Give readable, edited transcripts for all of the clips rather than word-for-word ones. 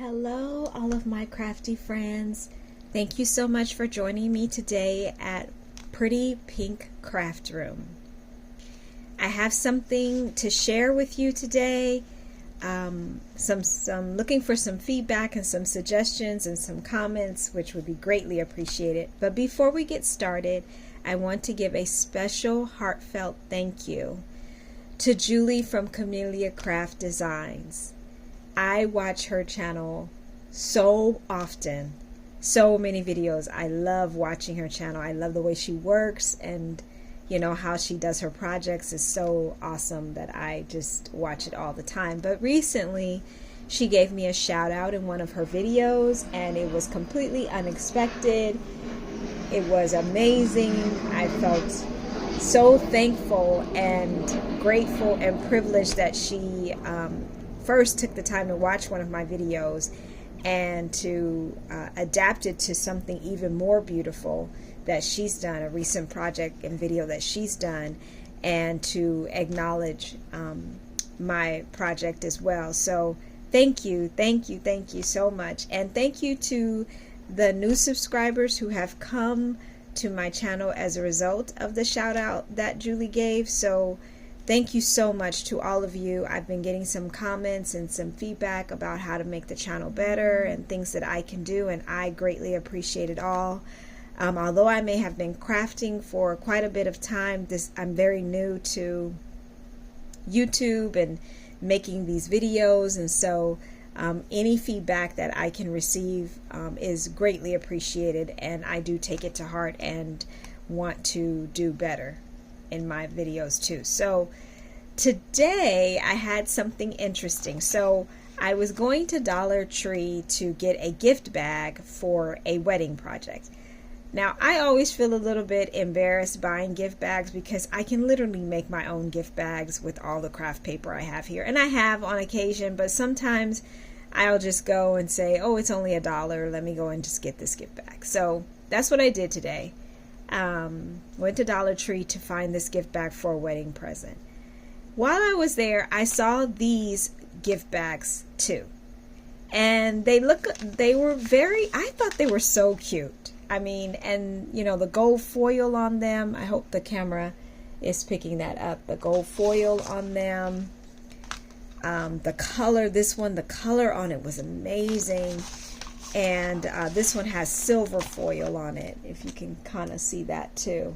Hello, all of my crafty friends. Thank you so much for joining me today at Pretty Pink Craft Room. I have something to share with you today. Some looking for some feedback and some suggestions and some comments, which would be greatly appreciated. But before we get started, I want to give a special heartfelt thank you to Julie from Camelia Craft Designs. I watch her channel so often, so many videos. I love watching her channel. I love the way she works, and how she does her projects is so awesome that I just watch it all the time. But recently she gave me a shout out in one of her videos, and it was completely unexpected. It was amazing. I felt so thankful and grateful and privileged that she first took the time to watch one of my videos and to adapt it to something even more beautiful that she's done, a recent project and video that she's done, and to acknowledge my project as well. So thank you so much. And thank you to the new subscribers who have come to my channel as a result of the shout out that Julie gave. So thank you so much to all of you. I've been getting some comments and some feedback about how to make the channel better and things that I can do, and I greatly appreciate it all. Although I may have been crafting for quite a bit of time, I'm very new to YouTube and making these videos, and so any feedback that I can receive is greatly appreciated, and I do take it to heart and want to do better in my videos too. So today I had something interesting. So I was going to Dollar Tree to get a gift bag for a wedding project. Now, I always feel a little bit embarrassed buying gift bags because I can literally make my own gift bags with all the craft paper I have here. And I have on occasion, but sometimes I'll just go and say, oh, it's only $1. Let me go and just get this gift bag. So that's what I did today. Went to Dollar Tree to find this gift bag for a wedding present. While I was there, I saw these gift bags too. And I thought they were so cute. I mean, and the gold foil on them, I hope the camera is picking that up. The gold foil on them, the color, the color on it was amazing. And this one has silver foil on it, if you can kind of see that too.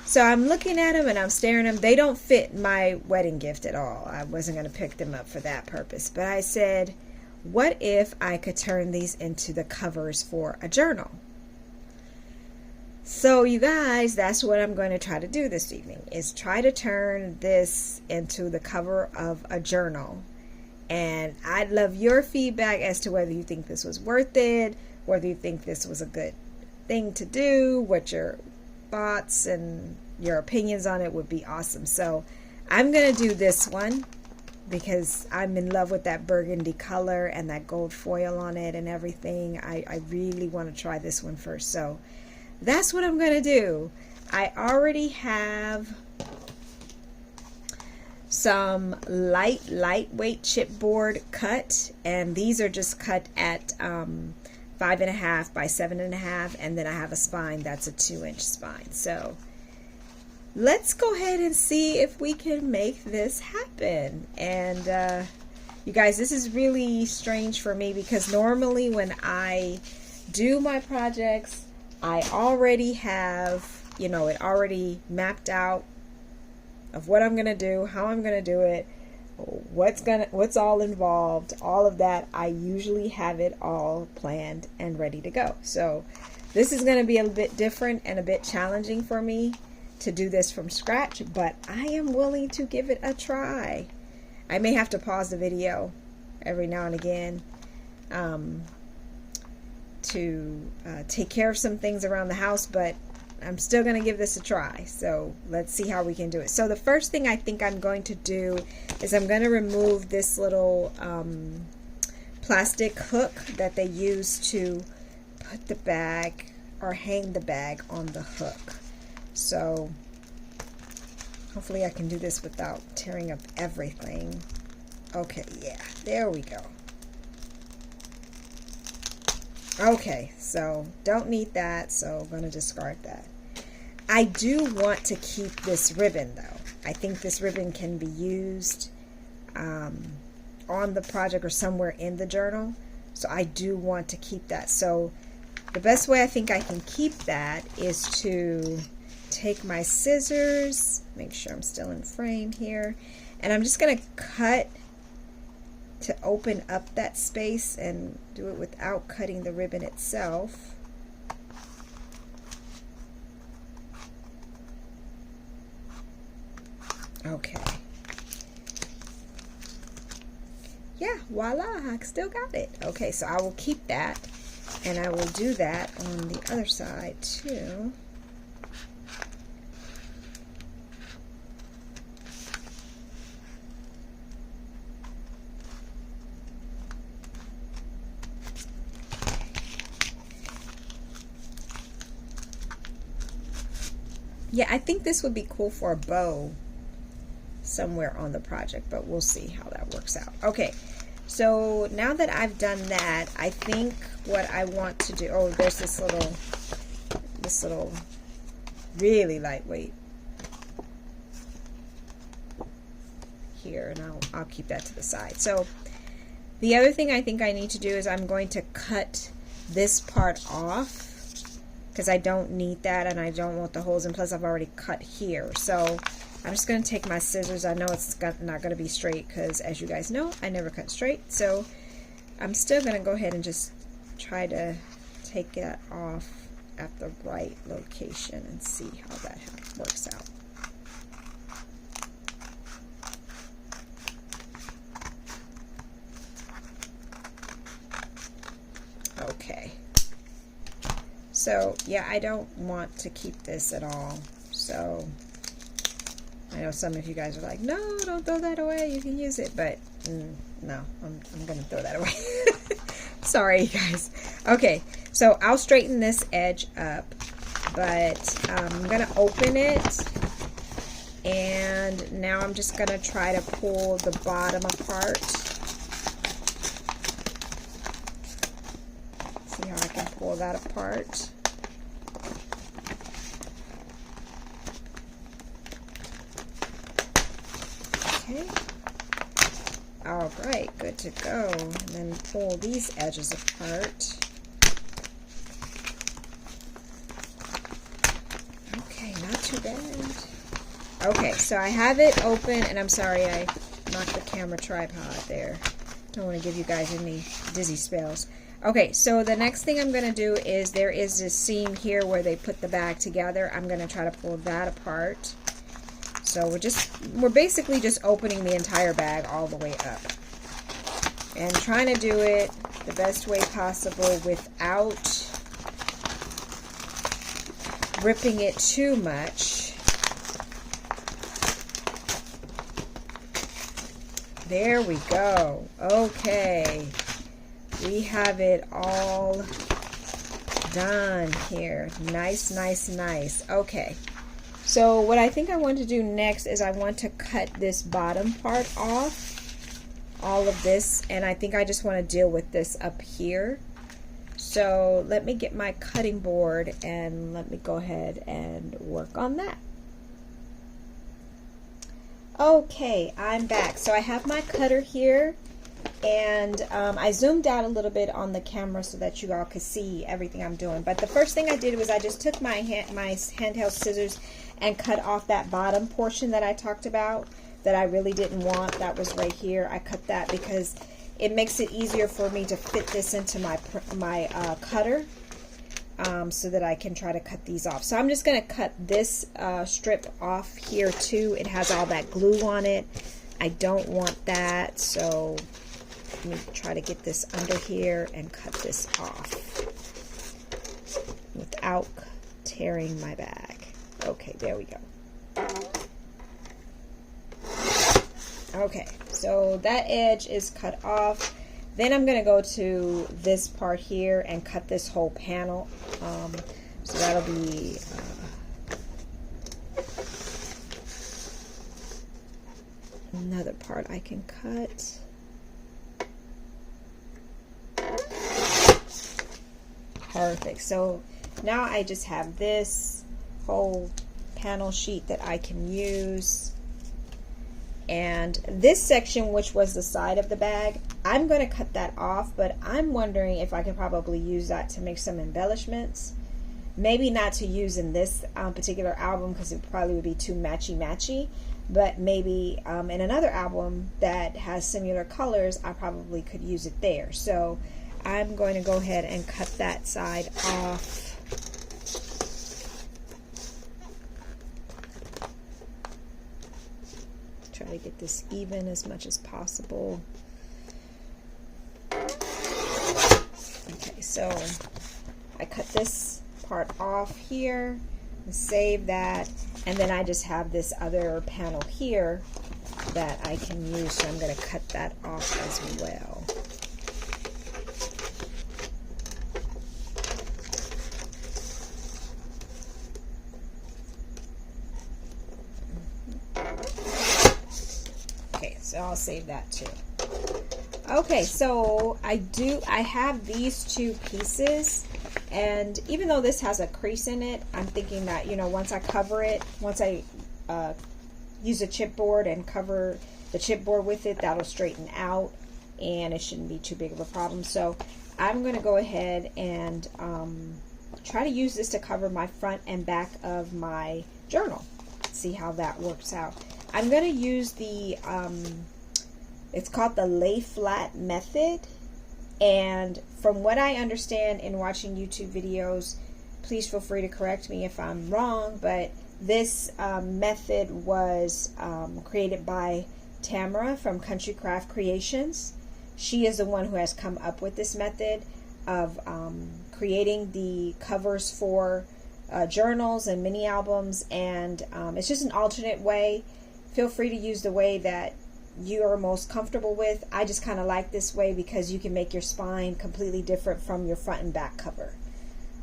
So I'm looking at them and I'm staring at them. They don't fit my wedding gift at all. I wasn't going to pick them up for that purpose. But I said, what if I could turn these into the covers for a journal? So you guys, that's what I'm going to try to do this evening, is try to turn this into the cover of a journal. And I'd love your feedback as to whether you think this was worth it, whether you think this was a good thing to do, what your thoughts and your opinions on it would be awesome. So I'm going to do this one because I'm in love with that burgundy color and that gold foil on it and everything. I really want to try this one first. So that's what I'm going to do. I already have some lightweight chipboard cut, and these are just cut at 5.5 by 7.5, and then I have a spine that's a 2-inch spine. So let's go ahead and see if we can make this happen. And you guys, this is really strange for me because normally when I do my projects, I already have it already mapped out of what I'm gonna do, how I'm gonna do it, what's all involved, all of that. I usually have it all planned and ready to go. So this is gonna be a bit different and a bit challenging for me to do this from scratch, but I am willing to give it a try. I may have to pause the video every now and again to take care of some things around the house, but I'm still going to give this a try. So let's see how we can do it. So the first thing I think I'm going to do is I'm going to remove this little plastic hook that they use to put the bag or hang the bag on the hook. So hopefully I can do this without tearing up everything. Okay, yeah, there we go. Okay, so don't need that, so I'm going to discard that. I do want to keep this ribbon though. I think this ribbon can be used on the project or somewhere in the journal. So I do want to keep that. So the best way I think I can keep that is to take my scissors, make sure I'm still in frame here, and I'm just going to cut to open up that space and do it without cutting the ribbon itself. Okay. Yeah, voila, I still got it. Okay, so I will keep that, and I will do that on the other side too. Yeah, I think this would be cool for a bow somewhere on the project, but we'll see how that works out. Okay, so now that I've done that, I think what I want to do, oh, there's this little really lightweight here, and I'll keep that to the side. So the other thing I think I need to do is I'm going to cut this part off, because I don't need that and I don't want the holes in, plus I've already cut here. So I'm just going to take my scissors. I know it's not going to be straight because, as you guys know, I never cut straight. So I'm still going to go ahead and just try to take it off at the right location and see how that works out. Okay. So yeah, I don't want to keep this at all. So I know some of you guys are like, no, don't throw that away, you can use it, but no, I'm gonna throw that away. Sorry, you guys. Okay, so I'll straighten this edge up, but I'm gonna open it, and now I'm just gonna try to pull the bottom apart. See how I can pull that apart. Okay. All right, good to go. And then pull these edges apart. Okay, not too bad. Okay, so I have it open, and I'm sorry I knocked the camera tripod there. Don't want to give you guys any dizzy spells. Okay, so the next thing I'm going to do is there is this seam here where they put the bag together. I'm going to try to pull that apart. So we're basically just opening the entire bag all the way up and trying to do it the best way possible without ripping it too much. There we go. Okay, we have it all done here. Nice, nice, nice. Okay. So what I think I want to do next is I want to cut this bottom part off, all of this, and I think I just want to deal with this up here. So let me get my cutting board and let me go ahead and work on that. Okay, I'm back. So I have my cutter here, and I zoomed out a little bit on the camera so that you all could see everything I'm doing. But the first thing I did was I just took my handheld scissors and cut off that bottom portion that I talked about that I really didn't want. That was right here. I cut that because it makes it easier for me to fit this into my cutter so that I can try to cut these off. So I'm just going to cut this strip off here too. It has all that glue on it. I don't want that, so let me try to get this under here and cut this off without tearing my bag. Okay, there we go. Okay, so that edge is cut off. Then I'm going to go to this part here and cut this whole panel. So that'll be another part I can cut. Perfect. So now I just have this whole panel sheet that I can use. And this section, which was the side of the bag, I'm going to cut that off, but I'm wondering if I could probably use that to make some embellishments. Maybe not to use in this particular album because it probably would be too matchy-matchy, but maybe in another album that has similar colors, I probably could use it there. So I'm going to go ahead and cut that side off. Try to get this even as much as possible. Okay, so I cut this part off here and save that, and then I just have this other panel here that I can use, so I'm going to cut that off as well. Okay, so I'll save that too. Okay, so I have these two pieces, and even though this has a crease in it, I'm thinking that, you know, once I cover it, once I use a chipboard and cover the chipboard with it, that'll straighten out and it shouldn't be too big of a problem. So I'm going to go ahead and try to use this to cover my front and back of my journal. See how that works out. I'm going to use the it's called the lay flat method, and from what I understand in watching YouTube videos, please feel free to correct me if I'm wrong, but this method was created by Tamara from Camelia Craft Creations. She is the one who has come up with this method of creating the covers for journals and mini albums, and it's just an alternate way. Feel free to use the way that you are most comfortable with. I just kind of like this way because you can make your spine completely different from your front and back cover.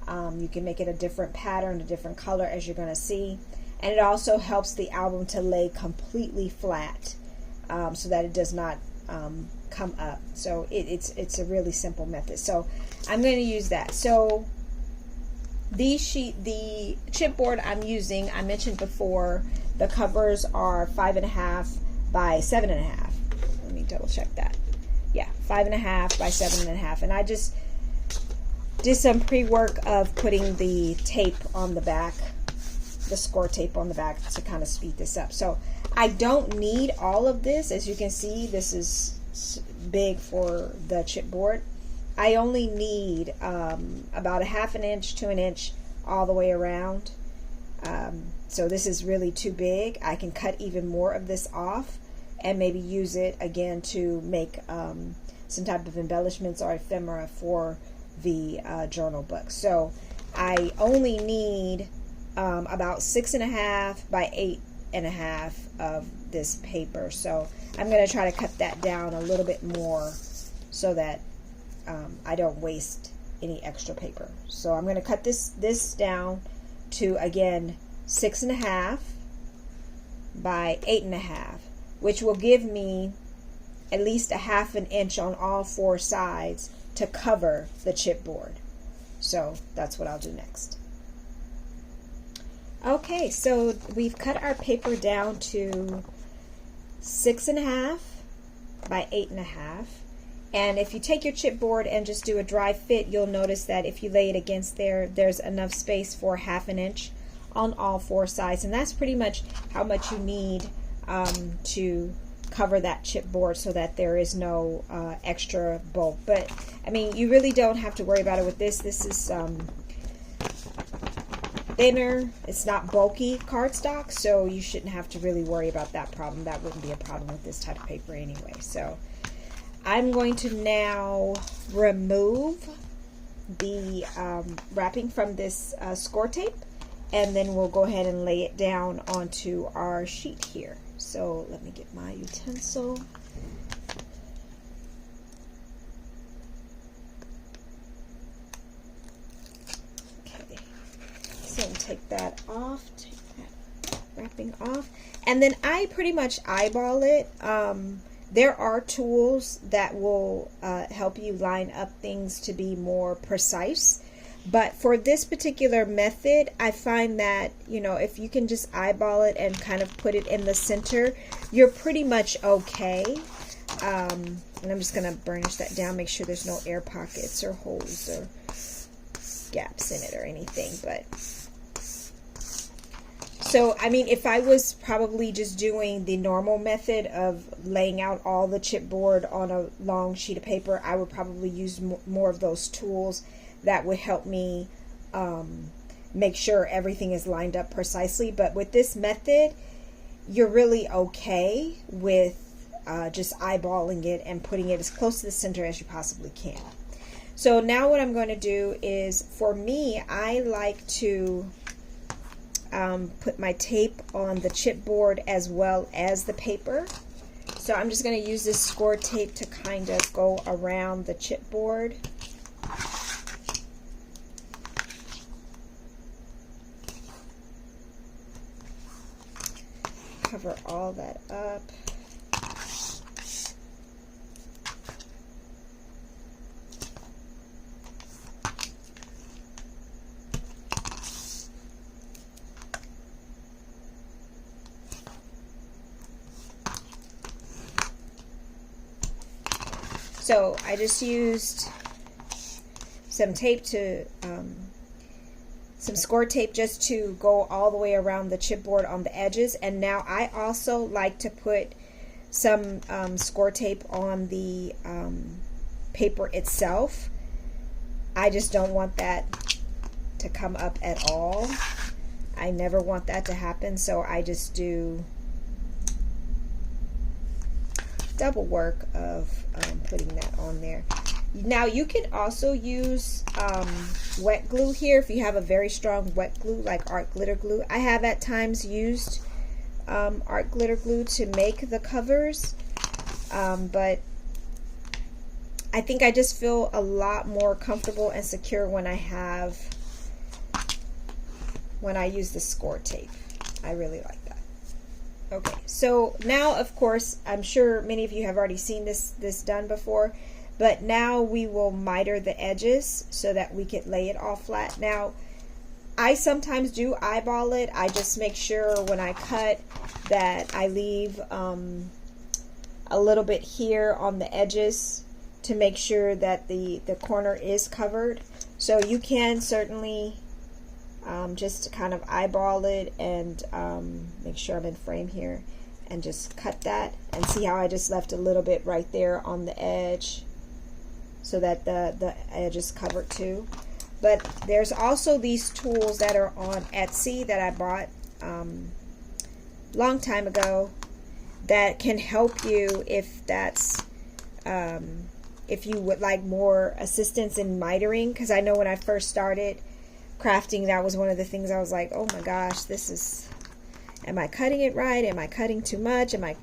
You can make it a different pattern, a different color, as you're going to see, and it also helps the album to lay completely flat so that it does not come up. So it's a really simple method. So I'm going to use that. So the chipboard I'm using, I mentioned before, the covers are 5.5 by 7.5. Let me double check that. Yeah, 5.5 by 7.5. And I just did some pre-work of putting the tape on the back, the score tape on the back, to kind of speed this up. So I don't need all of this. As you can see, this is big for the chipboard. I only need about 1/2 inch to 1 inch all the way around. So this is really too big. I can cut even more of this off and maybe use it again to make some type of embellishments or ephemera for the journal book. So I only need about 6.5 by 8.5 of this paper. So I'm going to try to cut that down a little bit more so that I don't waste any extra paper. So I'm going to cut this down to, again, 6.5 by 8.5, which will give me at least 1/2 inch on all 4 sides to cover the chipboard. So that's what I'll do next. Okay, so we've cut our paper down to 6.5 by 8.5. And if you take your chipboard and just do a dry fit, you'll notice that if you lay it against there, there's enough space for 1/2 inch on all 4 sides. And that's pretty much how much you need to cover that chipboard so that there is no extra bulk. But I mean, you really don't have to worry about it with this. This is thinner. It's not bulky cardstock, so you shouldn't have to really worry about that problem. That wouldn't be a problem with this type of paper anyway. So I'm going to now remove the wrapping from this score tape, and then we'll go ahead and lay it down onto our sheet here. So let me get my utensil. Okay, so take that off, take that wrapping off, and then I pretty much eyeball it. There are tools that will help you line up things to be more precise, But for this particular method, I find that, if you can just eyeball it and kind of put it in the center, you're pretty much okay. And I'm just going to burnish that down, make sure there's no air pockets or holes or gaps in it or anything. But so, I mean, if I was probably just doing the normal method of laying out all the chipboard on a long sheet of paper, I would probably use more of those tools that would help me make sure everything is lined up precisely. But with this method, you're really okay with just eyeballing it and putting it as close to the center as you possibly can. So now what I'm going to do is, for me, I like to put my tape on the chipboard as well as the paper. So I'm just going to use this score tape to kind of go around the chipboard. Cover all that up. So I just used some tape to, some score tape just to go all the way around the chipboard on the edges. And now I also like to put some score tape on the paper itself. I just don't want that to come up at all. I never want that to happen, so I just do double work of putting that on there. Now you can also use wet glue here if you have a very strong wet glue like art glitter glue. I have at times used art glitter glue to make the covers, but I think I just feel a lot more comfortable and secure when I use the score tape. I really like that. Okay, so now, of course, I'm sure many of you have already seen this done before, but now we will miter the edges so that we can lay it all flat. Now, I sometimes do eyeball it. I just make sure when I cut that I leave a little bit here on the edges to make sure that the corner is covered. So you can certainly just kind of eyeball it and make sure I'm in frame here and just cut that, and see how I just left a little bit right there on the edge so that the edge is covered too. But there's also these tools that are on Etsy that I bought long time ago that can help you if that's if you would like more assistance in mitering, because I know when I first started crafting, that was one of the things I was like, oh my gosh, am I cutting it right? Am I cutting too much? Am I,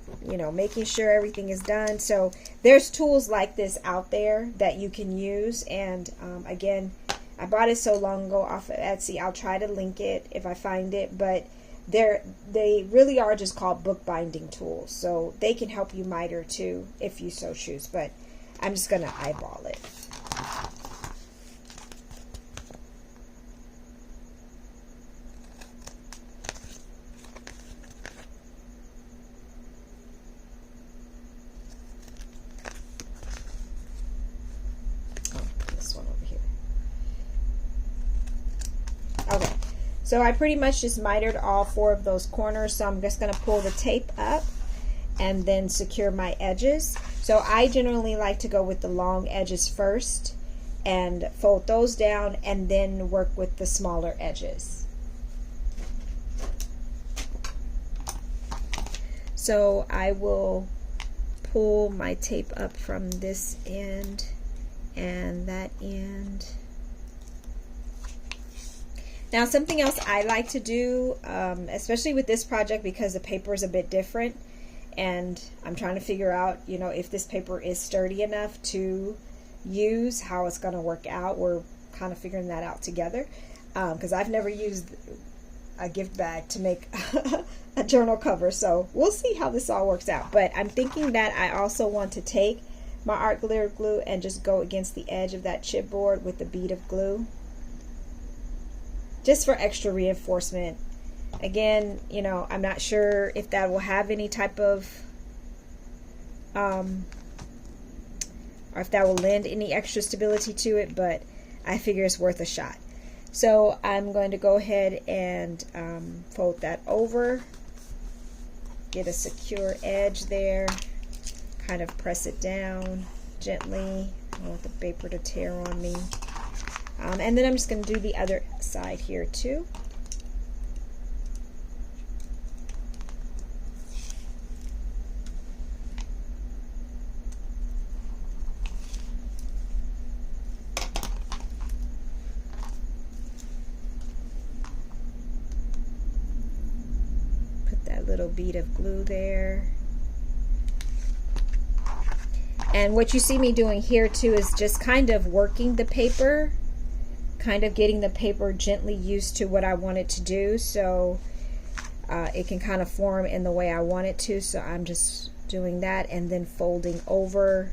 making sure everything is done? So there's tools like this out there that you can use. And again, I bought it so long ago off of Etsy. I'll try to link it if I find it, but they really are just called bookbinding tools. So they can help you miter too if you so choose, but I'm just going to eyeball it. Okay, so I pretty much just mitered all 4 of those corners, so I'm just going to pull the tape up and then secure my edges. So I generally like to go with the long edges first and fold those down and then work with the smaller edges. So I will pull my tape up from this end and that end. Now, something else I like to do, especially with this project, because the paper is a bit different and I'm trying to figure out, if this paper is sturdy enough to use, how it's going to work out. We're kind of figuring that out together, because I've never used a gift bag to make a journal cover, so we'll see how this all works out. But I'm thinking that I also want to take my art glitter glue and just go against the edge of that chipboard with a bead of glue. just for extra reinforcement. Again, you know, I'm not sure if that will have any type of or if that will lend any extra stability to it, but I figure it's worth a shot. So I'm going to go ahead and fold that over, get a secure edge there, kind of press it down gently. I don't want the paper to tear on me. And then I'm just going to do the other side here too. Little bead of glue there. And what you see me doing here too is just kind of working the paper, kind of getting the paper gently used to what I want it to do, so it can kind of form in the way I want it to. So I'm just doing that and then folding over,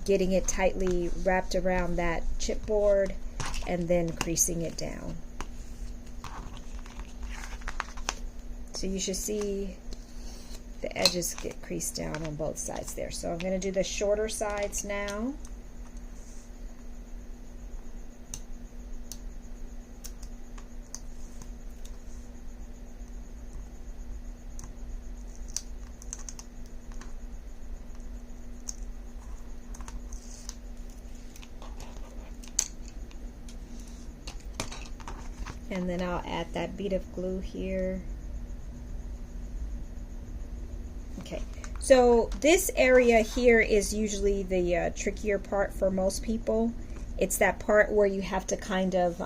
getting it tightly wrapped around that chipboard, and then creasing it down. So you should see the edges get creased down on both sides there. So I'm going to do the shorter sides now. And then I'll add that bead of glue here. Okay, so this area here is usually the trickier part for most people. It's that part where you have to kind of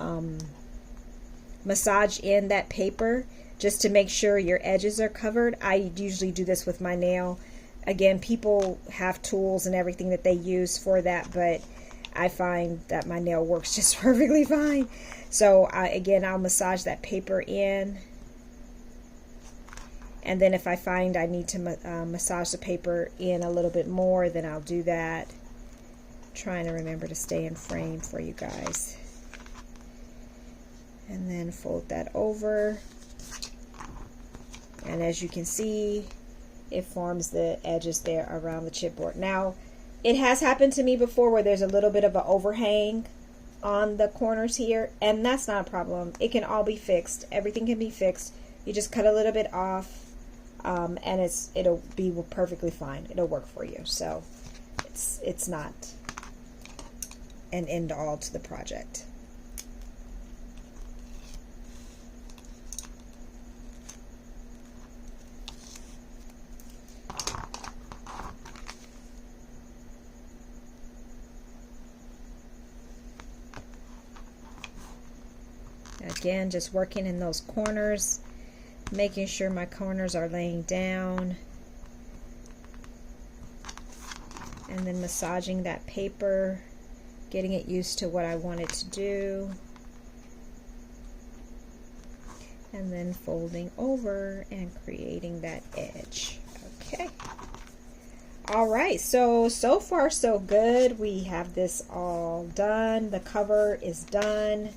massage in that paper just to make sure your edges are covered. I usually do this with my nail. Again, people have tools and everything that they use for that, but I find that my nail works just perfectly fine. So again, I'll massage that paper in. And then if I find I need to massage the paper in a little bit more, then I'll do that. I'm trying to remember to stay in frame for you guys. And then fold that over. And as you can see, it forms the edges there around the chipboard. Now, it has happened to me before where there's a little bit of an overhang on the corners here, and that's not a problem. It can all be fixed. Everything can be fixed. You just cut a little bit off. And it'll be perfectly fine. It'll work for you. So it's not an end all to the project. Again, just working in those corners, making sure my corners are laying down, and then massaging that paper, getting it used to what I want it to do, and then folding over and creating that edge. Okay. All right, so far so good. We have this all done. The cover is done.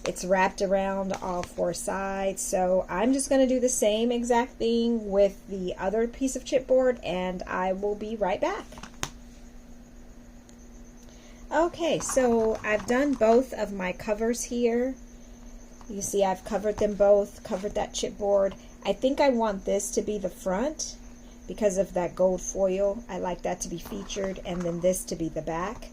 It's wrapped around all four sides. So I'm just going to do the same exact thing with the other piece of chipboard, and I will be right back. Okay, so I've done both of my covers here. You see I've covered them both, covered that chipboard. I think I want this to be the front because of that gold foil. I like that to be featured, and then this to be the back.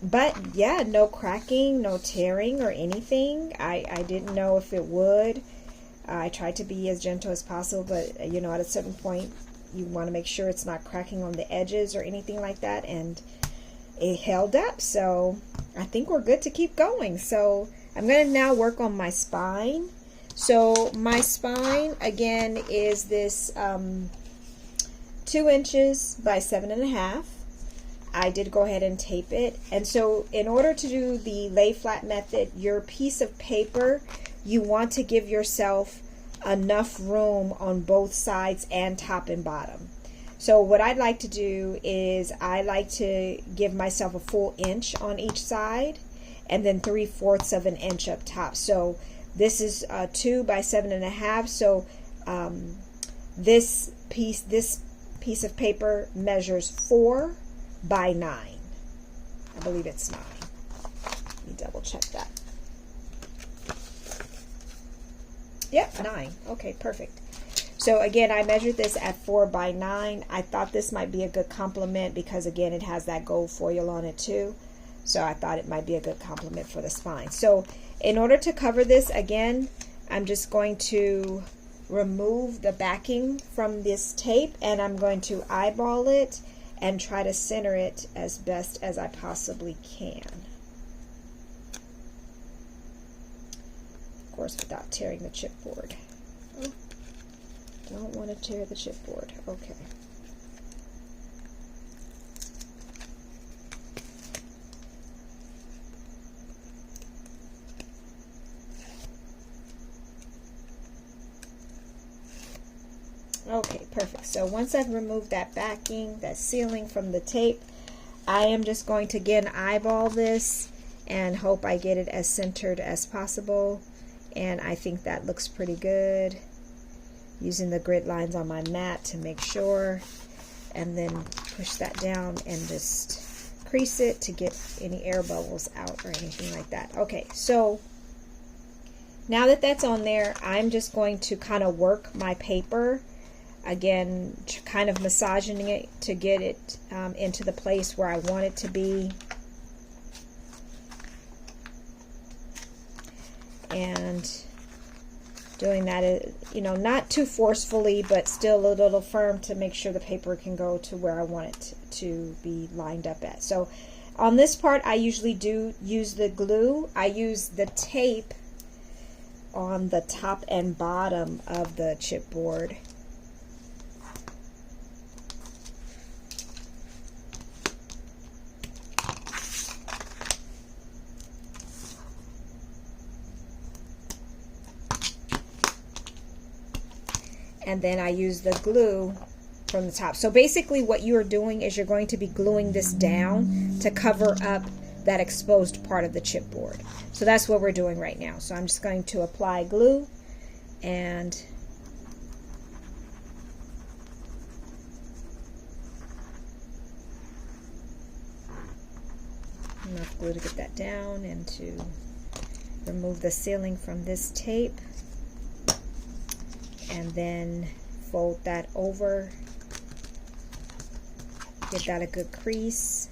But yeah, no cracking, no tearing or anything. I didn't know if it would. I tried to be as gentle as possible, but you know, at a certain point you want to make sure it's not cracking on the edges or anything like that, and it held up. So I think we're good to keep going. So I'm going to now work on my spine. So my spine again is this 2 inches by 7.5. I did go ahead and tape it. And so in order to do the lay flat method, your piece of paper, you want to give yourself enough room on both sides and top and bottom. So what I'd like to do is I like to give myself a full inch on each side, and then 3/4 of an inch up top. So this is 2 by 7.5. So this piece of paper measures 4 by 9. I believe it's 9. Let me double check that. Yep, 9. Okay, perfect. So again, I measured this at 4 by 9. I thought this might be a good complement because again, it has that gold foil on it too. So I thought it might be a good complement for the spine. So in order to cover this, again, I'm just going to remove the backing from this tape, and I'm going to eyeball it and try to center it as best as I possibly can. Of course, without tearing the chipboard. Oh, don't want to tear the chipboard. Okay. Okay, perfect. So once I've removed that backing, that sealing from the tape, I am just going to again eyeball this and hope I get it as centered as possible. And I think that looks pretty good. Using the grid lines on my mat to make sure, and then push that down and just crease it to get any air bubbles out or anything like that. Okay, so now that that's on there, I'm just going to kind of work my paper. Again, kind of massaging it to get it into the place where I want it to be. And doing that, you know, not too forcefully, but still a little firm to make sure the paper can go to where I want it to be lined up at. So on this part, I usually do use the glue. I use the tape on the top and bottom of the chipboard. And then I use the glue from the top. So basically what you are doing is you're going to be gluing this down to cover up that exposed part of the chipboard. So that's what we're doing right now. So I'm just going to apply glue and enough glue to get that down and to remove the sealing from this tape. And then fold that over, give that a good crease.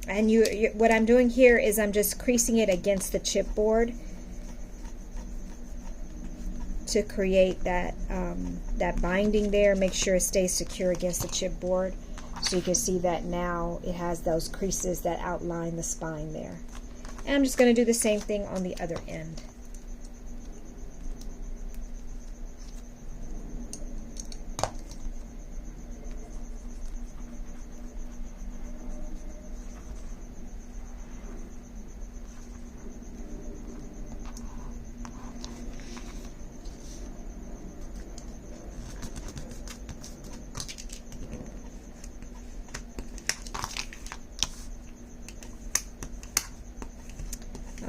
And what I'm doing here is I'm just creasing it against the chipboard to create that, that binding there. Make sure it stays secure against the chipboard. So you can see that now it has those creases that outline the spine there. And I'm just going to do the same thing on the other end.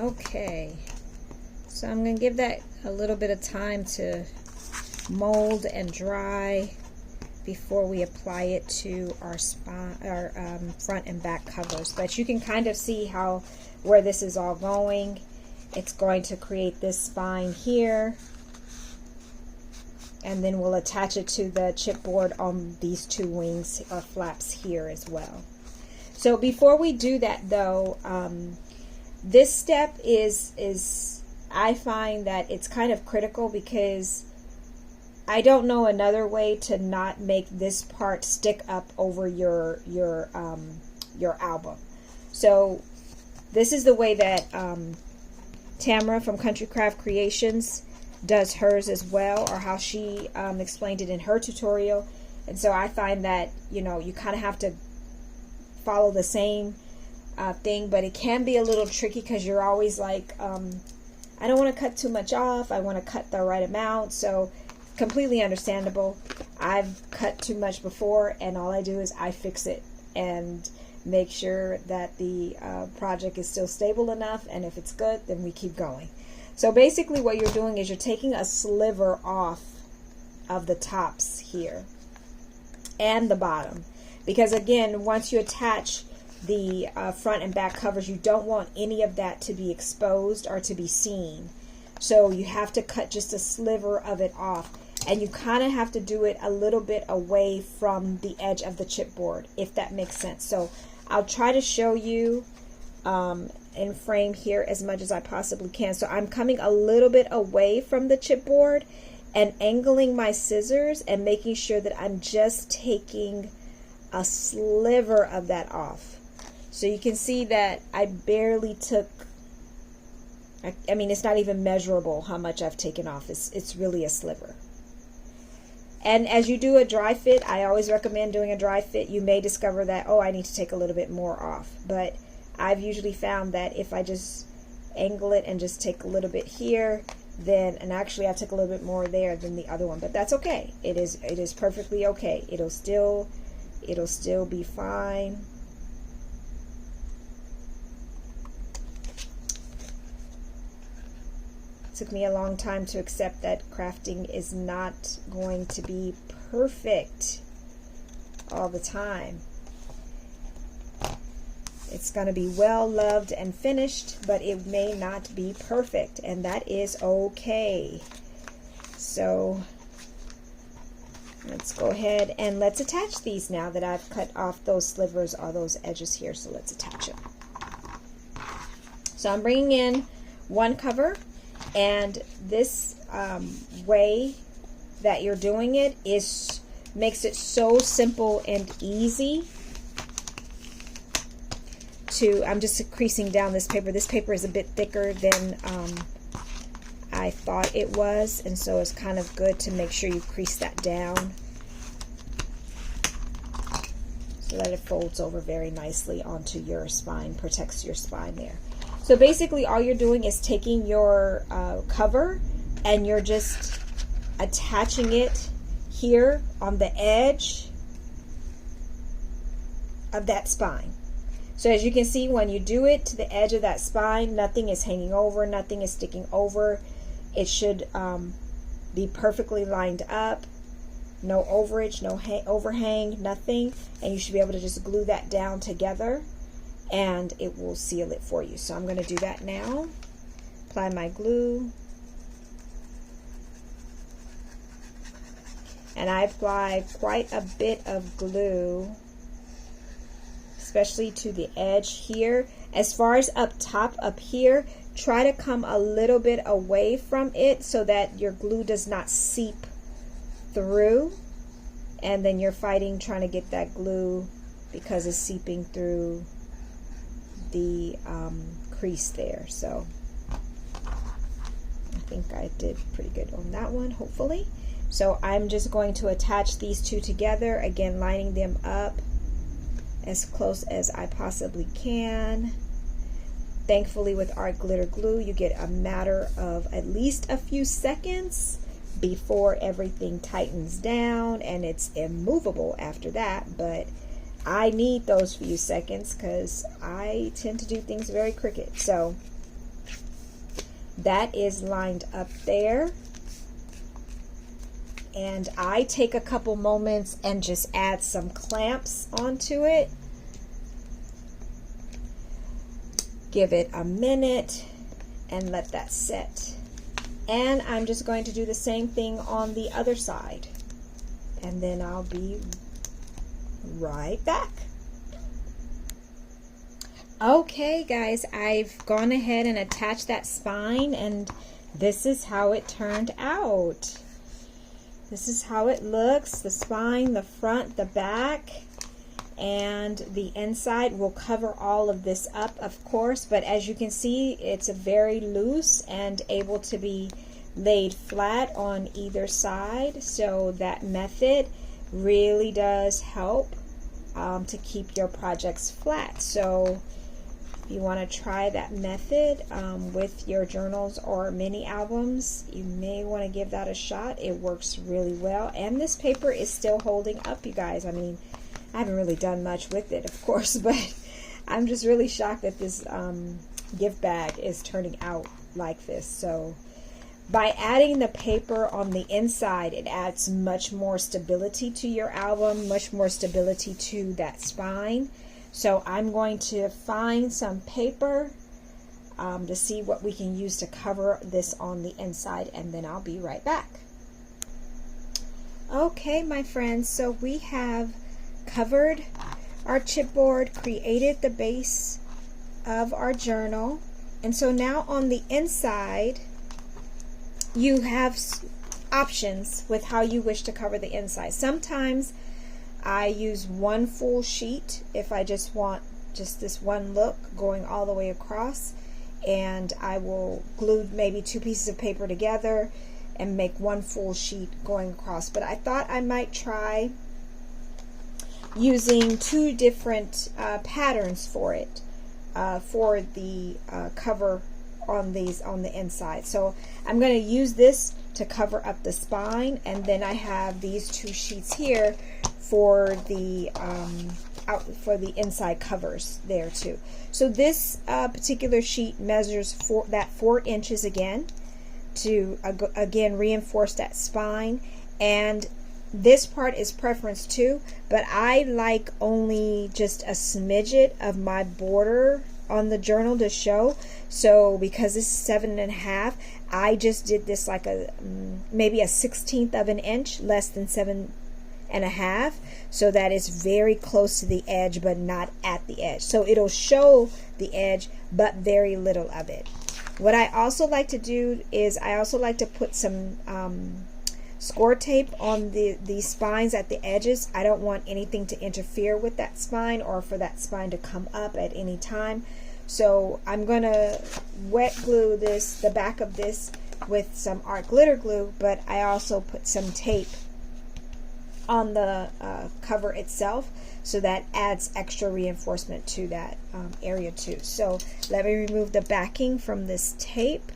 Okay, so I'm going to give that a little bit of time to mold and dry before we apply it to our spine, our front and back covers. But you can kind of see how where this is all going. It's going to create this spine here, and then we'll attach it to the chipboard on these two wings or flaps here as well. So before we do that though, this step is I find that it's kind of critical because I don't know another way to not make this part stick up over your album. So this is the way that Tamara from Country Craft Creations does hers as well, or how she explained it in her tutorial. And so I find that, you know, you kind of have to follow the same thing, but it can be a little tricky because you're always like, I don't want to cut too much off, I want to cut the right amount. So completely understandable. I've cut too much before, and all I do is I fix it and make sure that the project is still stable enough, and if it's good, then we keep going. So basically what you're doing is you're taking a sliver off of the tops here and the bottom, because again, once you attach the front and back covers, you don't want any of that to be exposed or to be seen. So you have to cut just a sliver of it off, and you kind of have to do it a little bit away from the edge of the chipboard, if that makes sense. So I'll try to show you in frame here as much as I possibly can. So I'm coming a little bit away from the chipboard and angling my scissors and making sure that I'm just taking a sliver of that off. So you can see that I barely took, I mean, it's not even measurable how much I've taken off. It's really a sliver. And as you do a dry fit, I always recommend doing a dry fit. You may discover that, oh, I need to take a little bit more off. But I've usually found that if I just angle it and just take a little bit here, then, and actually I took a little bit more there than the other one, but that's okay. It is perfectly okay. It'll still be fine. It took me a long time to accept that crafting is not going to be perfect all the time. It's going to be well loved and finished, but it may not be perfect, and that is okay. So let's go ahead and let's attach these now that I've cut off those slivers or those edges here. So let's attach them. So I'm bringing in one cover, and this way that you're doing it makes it so simple and easy. I'm just creasing down this paper. This paper is a bit thicker than I thought it was, and so it's kind of good to make sure you crease that down so that it folds over very nicely onto your spine, protects your spine there. So basically all you're doing is taking your cover and you're just attaching it here on the edge of that spine. So as you can see, when you do it to the edge of that spine, nothing is hanging over, nothing is sticking over. It should be perfectly lined up, no overage, no overhang, nothing. And you should be able to just glue that down together and it will seal it for you. So I'm going to do that now. Apply my glue. And I apply quite a bit of glue, especially to the edge here. As far as up top, up here, try to come a little bit away from it so that your glue does not seep through, and then you're fighting trying to get that glue because it's seeping through the crease there. So I think I did pretty good on that one, hopefully. So I'm just going to attach these two together, again lining them up as close as I possibly can. Thankfully with art glitter glue you get a matter of at least a few seconds before everything tightens down, and it's immovable after that, but I need those few seconds because I tend to do things very crooked. So that is lined up there, and I take a couple moments and just add some clamps onto it. Give it a minute and let that set. And I'm just going to do the same thing on the other side, and then I'll be right back. Okay guys, I've gone ahead and attached that spine, and this is how it turned out. This is how it looks, the spine, the front, the back, and the inside. Will cover all of this up, of course, but as you can see, it's very loose and able to be laid flat on either side. So that method really does help to keep your projects flat. So if you want to try that method with your journals or mini albums, you may want to give that a shot. It works really well, and this paper is still holding up, you guys. I mean, I haven't really done much with it, of course, but I'm just really shocked that this gift bag is turning out like this. So by adding the paper on the inside, it adds much more stability to your album, much more stability to that spine. So I'm going to find some paper to see what we can use to cover this on the inside, and then I'll be right back. Okay, my friends, so we have covered our chipboard, created the base of our journal, and so now on the inside you have options with how you wish to cover the inside. Sometimes I use one full sheet if I just want just this one look going all the way across, and I will glue maybe two pieces of paper together and make one full sheet going across. But I thought I might try using two different patterns for it, for the cover on these on the inside. So I'm going to use this to cover up the spine, and then I have these two sheets here for the for the inside covers there too. So this particular sheet measures 4 inches again to again reinforce that spine, and this part is preference too, but I like only just a smidget of my border on the journal to show. So because this is 7.5, I just did this like a maybe a 1/16 of an inch, less than 7.5, so that it's very close to the edge but not at the edge. So it'll show the edge but very little of it. What I also like to do is I also like to put some score tape on the spines at the edges. I don't want anything to interfere with that spine or for that spine to come up at any time. So I'm going to wet glue the back of this with some art glitter glue, but I also put some tape on the cover itself, so that adds extra reinforcement to that area too. So let me remove the backing from this tape.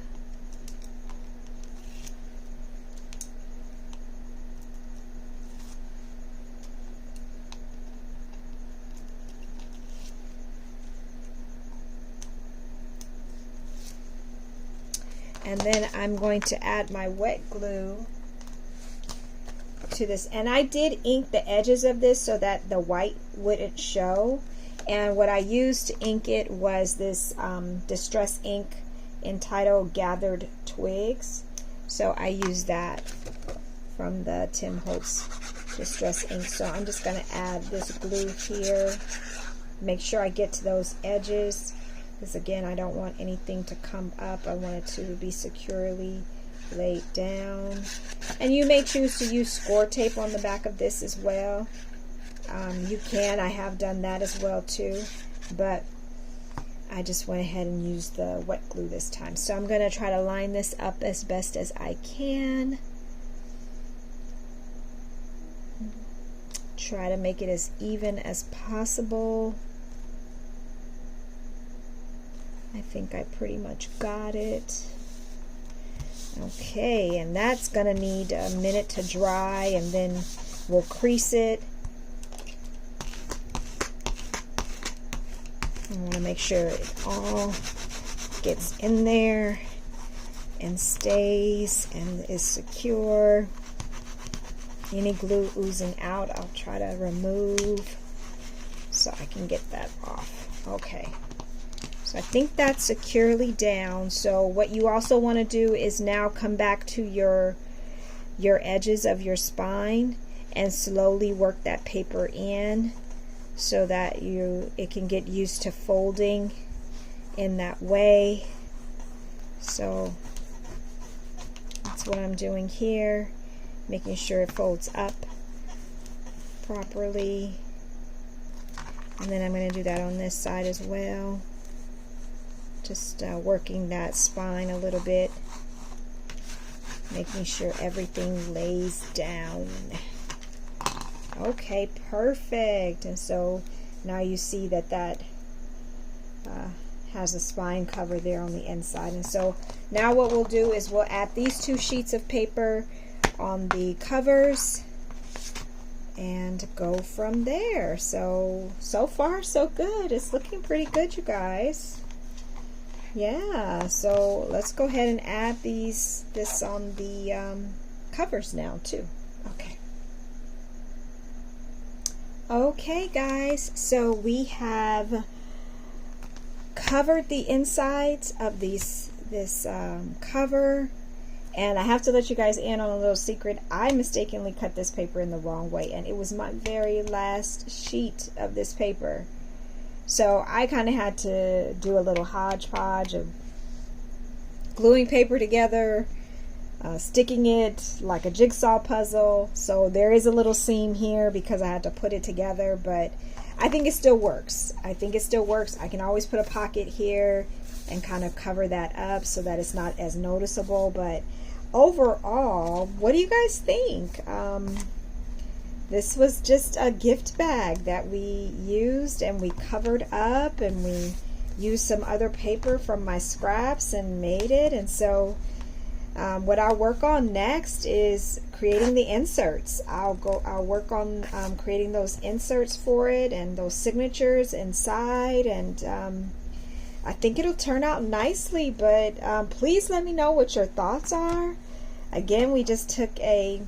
And then I'm going to add my wet glue to this, and I did ink the edges of this so that the white wouldn't show, and what I used to ink it was this distress ink entitled Gathered Twigs. So I used that from the Tim Holtz distress ink. So I'm just going to add this glue here, make sure I get to those edges, because again I don't want anything to come up. I want it to be securely laid down. And you may choose to use score tape on the back of this as well. You can. I have done that as well too, but I just went ahead and used the wet glue this time. So I'm going to try to line this up as best as I can. Try to make it as even as possible. I think I pretty much got it. Okay, and that's gonna need a minute to dry, and then we'll crease it. I want to make sure it all gets in there and stays and is secure. Any glue oozing out, I'll try to remove so I can get that off. Okay. So I think that's securely down. So what you also want to do is now come back to your edges of your spine and slowly work that paper in so that it can get used to folding in that way. So that's what I'm doing here, making sure it folds up properly. And then I'm going to do that on this side as well. Just working that spine a little bit, making sure everything lays down. Okay, perfect. And so now you see that has a spine cover there on the inside. And so now what we'll do is we'll add these two sheets of paper on the covers and go from there. So far so good. It's looking pretty good, you guys. Yeah, so let's go ahead and add this on the covers now too. Okay guys, so we have covered the insides of this cover, and I have to let you guys in on a little secret. I mistakenly cut this paper in the wrong way, and it was my very last sheet of this paper. So I kind of had to do a little hodgepodge of gluing paper together, sticking it like a jigsaw puzzle. So there is a little seam here because I had to put it together, but I think it still works. I can always put a pocket here and kind of cover that up so that it's not as noticeable. But overall, what do you guys think? This was just a gift bag that we used and we covered up, and we used some other paper from my scraps and made it. And so what I'll work on next is creating the inserts. I'll work on creating those inserts for it and those signatures inside, and I think it'll turn out nicely. But please let me know what your thoughts are. Again, we just took a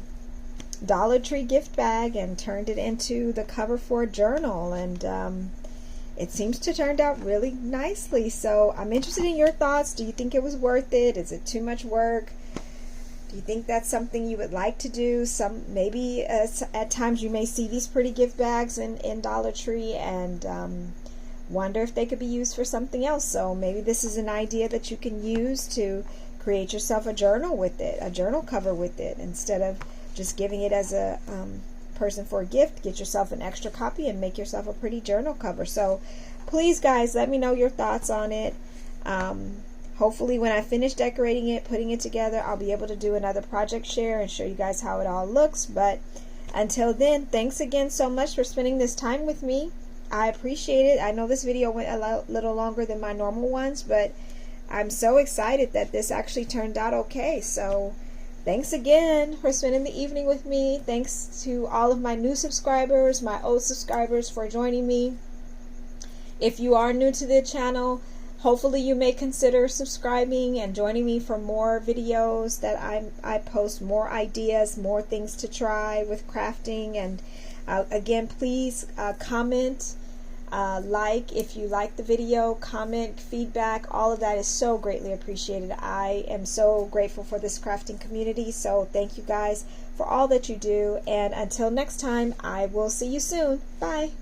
Dollar Tree gift bag and turned it into the cover for a journal, and it seems to turned out really nicely. So I'm interested in your thoughts. Do you think it was worth it? Is it too much work? Do you think that's something you would like to do? Maybe at times you may see these pretty gift bags in Dollar Tree and wonder if they could be used for something else. So maybe this is an idea that you can use to create yourself a journal with it, a journal cover with it, instead of just giving it as a person for a gift. Get yourself an extra copy and make yourself a pretty journal cover. So please guys, let me know your thoughts on it. Hopefully when I finish decorating it, putting it together, I'll be able to do another project share and show you guys how it all looks. But until then, thanks again so much for spending this time with me. I appreciate it. I know this video went a little longer than my normal ones, but I'm so excited that this actually turned out okay. So thanks again for spending the evening with me. Thanks to all of my new subscribers, my old subscribers, for joining me. If you are new to the channel, hopefully you may consider subscribing and joining me for more videos that I post, more ideas, more things to try with crafting. And again, please comment, like if you like the video, comment, feedback, all of that is so greatly appreciated. I am so grateful for this crafting community, so thank you guys for all that you do, and until next time, I will see you soon. Bye.